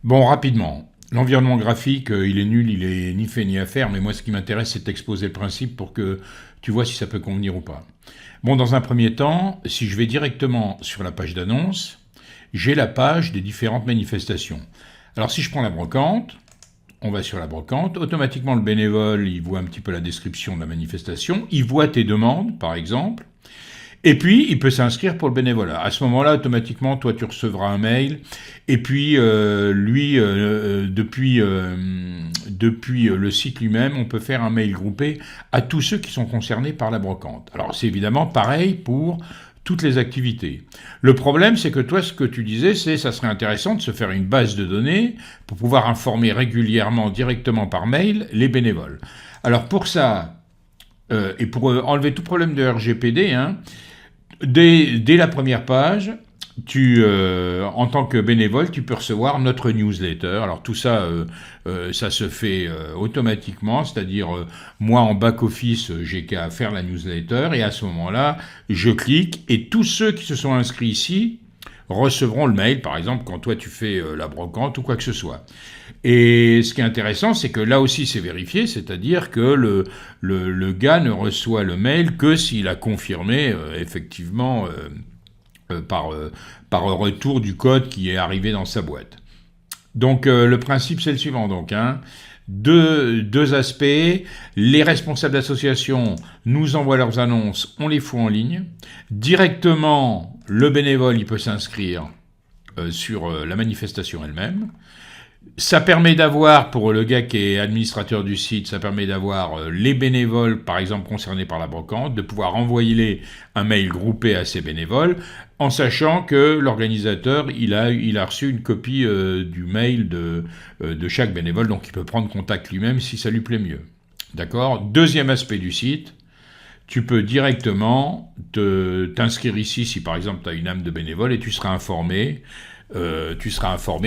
Bon, rapidement. L'environnement graphique, il est nul, il est ni fait ni à faire, mais moi ce qui m'intéresse c'est d'exposer le principe pour que tu vois si ça peut convenir ou pas. Bon, dans un premier temps, si je vais directement sur la page d'annonce, j'ai la page des différentes manifestations. Alors si je prends la brocante, on va sur la brocante, automatiquement le bénévole, il voit un petit peu la description de la manifestation, il voit tes demandes par exemple, et puis, il peut s'inscrire pour le bénévolat. À ce moment-là, automatiquement, toi, tu recevras un mail. Et puis, lui, depuis le site lui-même, on peut faire un mail groupé à tous ceux qui sont concernés par la brocante. Alors, c'est évidemment pareil pour toutes les activités. Le problème, c'est que toi, ce que tu disais, c'est ça serait intéressant de se faire une base de données pour pouvoir informer régulièrement, directement par mail, les bénévoles. Alors, pour ça, et pour enlever tout problème de RGPD, hein, dès la première page, en tant que bénévole, tu peux recevoir notre newsletter. Alors tout ça, ça se fait automatiquement, c'est-à-dire moi en back-office, j'ai qu'à faire la newsletter et à ce moment-là, je clique et tous ceux qui se sont inscrits ici recevront le mail, par exemple, quand toi tu fais la brocante ou quoi que ce soit. Et ce qui est intéressant, c'est que là aussi c'est vérifié, c'est-à-dire que le gars ne reçoit le mail que s'il a confirmé effectivement par retour du code qui est arrivé dans sa boîte. Donc le principe c'est le suivant donc, hein. Deux aspects. Les responsables d'associations nous envoient leurs annonces, on les fout en ligne. Directement, le bénévole il peut s'inscrire sur la manifestation elle-même. Ça permet d'avoir, pour le gars qui est administrateur du site, ça permet d'avoir les bénévoles, par exemple, concernés par la brocante, de pouvoir envoyer un mail groupé à ces bénévoles, en sachant que l'organisateur, il a reçu une copie du mail de chaque bénévole, donc il peut prendre contact lui-même si ça lui plaît mieux. D'accord ? Deuxième aspect du site, tu peux directement t'inscrire ici si par exemple tu as une âme de bénévole et tu seras informé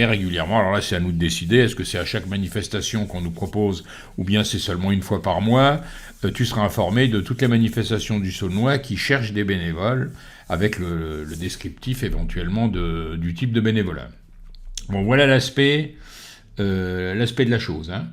régulièrement. Alors là, c'est à nous de décider. Est-ce que c'est à chaque manifestation qu'on nous propose ou bien c'est seulement une fois par mois? Tu seras informé de toutes les manifestations du Saulnois qui cherchent des bénévoles avec le descriptif éventuellement du type de bénévolat. Bon, voilà l'aspect de la chose, hein.